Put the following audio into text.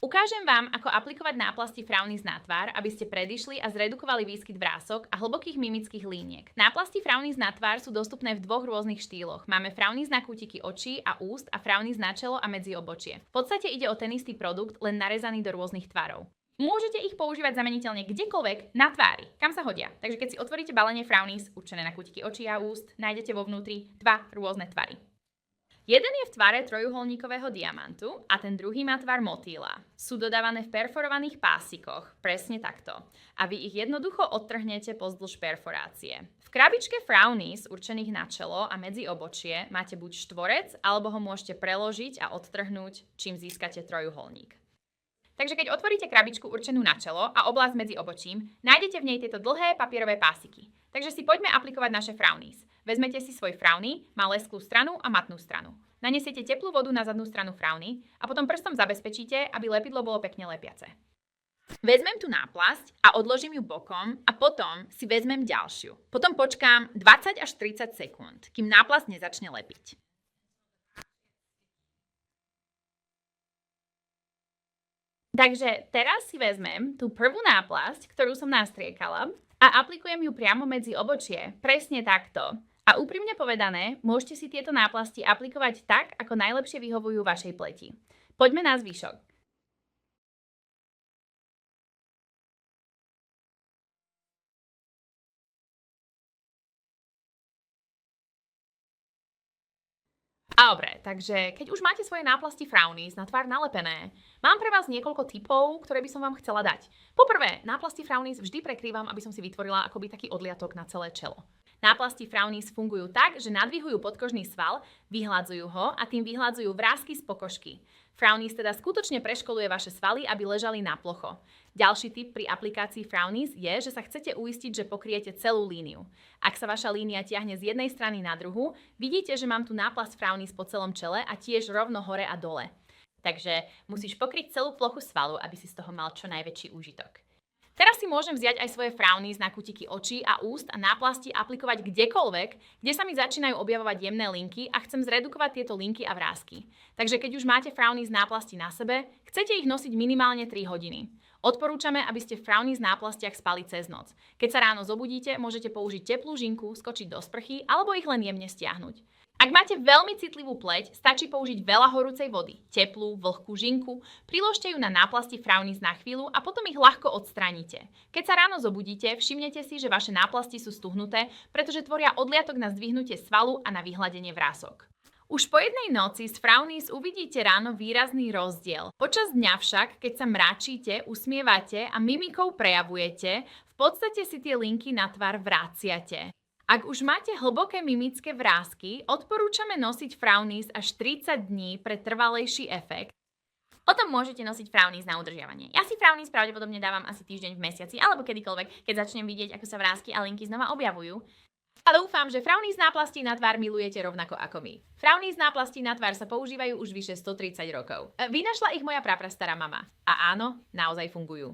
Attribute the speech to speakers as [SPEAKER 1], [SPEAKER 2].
[SPEAKER 1] Ukážem vám, ako aplikovať náplasti Frownies na tvár, aby ste predišli a zredukovali výskyt vrások a hlbokých mimických líniek. Náplasti Frownies na tvár sú dostupné v dvoch rôznych štýloch. Máme Frownies na kútiky očí a úst a Frownies na čelo a medzi obočie. V podstate ide o ten istý produkt, len narezaný do rôznych tvarov. Môžete ich používať zameniteľne kdekoľvek na tvári, kam sa hodia. Takže keď si otvoríte balenie Frownies určené na kútiky očí a úst, nájdete vo vnútri dva rôzne tvary. Jeden je v tvare trojuholníkového diamantu a ten druhý má tvar motýla. Sú dodávané v perforovaných pásikoch, presne takto. A vy ich jednoducho odtrhnete pozdĺž perforácie. V krabičke Frownies určených na čelo a medzi obočie máte buď štvorec, alebo ho môžete preložiť a odtrhnúť, čím získate trojuholník. Takže keď otvoríte krabičku určenú na čelo a oblasť medzi obočím, nájdete v nej tieto dlhé papierové pásiky. Takže si poďme aplikovať naše Frownies. Vezmete si svoj Frowny, má lesklú stranu a matnú stranu. Nanesiete teplú vodu na zadnú stranu Frowny a potom prstom zabezpečíte, aby lepidlo bolo pekne lepiace. Vezmem tú náplasť a odložím ju bokom a potom si vezmem ďalšiu. Potom počkám 20 až 30 sekúnd, kým náplasť nezačne lepiť. Takže teraz si vezmem tú prvú náplasť, ktorú som nastriekala a aplikujem ju priamo medzi obočie, presne takto. A úprimne povedané, môžete si tieto náplasti aplikovať tak, ako najlepšie vyhovujú vašej pleti. Poďme na zvyšok. Dobre, takže keď už máte svoje náplasti Frownies na tvár nalepené, mám pre vás niekoľko tipov, ktoré by som vám chcela dať. Poprvé, náplasti Frownies vždy prekrývam, aby som si vytvorila akoby taký odliatok na celé čelo. Náplasti Frownies fungujú tak, že nadvihujú podkožný sval, vyhladzujú ho a tým vyhladzujú vrásky z pokožky. Frownies teda skutočne preškoluje vaše svaly, aby ležali na plocho. Ďalší tip pri aplikácii Frownies je, že sa chcete uistiť, že pokriete celú líniu. Ak sa vaša línia tiahne z jednej strany na druhu, vidíte, že mám tu náplasť Frownies po celom čele a tiež rovno hore a dole. Takže musíš pokryť celú plochu svalu, aby si z toho mal čo najväčší úžitok. Teraz si môžem vziať aj svoje Frownies na kútiky očí a úst a náplasti aplikovať kdekoľvek, kde sa mi začínajú objavovať jemné linky a chcem zredukovať tieto linky a vrásky. Takže keď už máte Frownies náplasti na sebe, chcete ich nosiť minimálne 3 hodiny. Odporúčame, aby ste v Frownies náplastiach spali cez noc. Keď sa ráno zobudíte, môžete použiť teplú žinku, skočiť do sprchy alebo ich len jemne stiahnuť. Ak máte veľmi citlivú pleť, stačí použiť veľa horúcej vody, teplú, vlhkú žinku, priložte ju na náplasti Frownies na chvíľu a potom ich ľahko odstránite. Keď sa ráno zobudíte, všimnete si, že vaše náplasti sú stuhnuté, pretože tvoria odliatok na zdvihnutie svalu a na vyhladenie vrások. Už po jednej noci z Frownies uvidíte ráno výrazný rozdiel. Počas dňa však, keď sa mračíte, usmievate a mimikou prejavujete, v podstate si tie linky na tvár vraciate. Ak už máte hlboké mimické vrásky, odporúčame nosiť Frownies až 30 dní pre trvalejší efekt. Potom môžete nosiť Frownies na udržiavanie. Ja si Frownies pravdepodobne dávam asi týždeň v mesiaci alebo kedykoľvek, keď začnem vidieť, ako sa vrásky a linky znova objavujú. A dúfam, že Frownies náplasti na tvár milujete rovnako ako my. Frownies náplasti na tvár sa používajú už vyše 130 rokov. Vynašla ich moja praprastará mama. A áno, naozaj fungujú.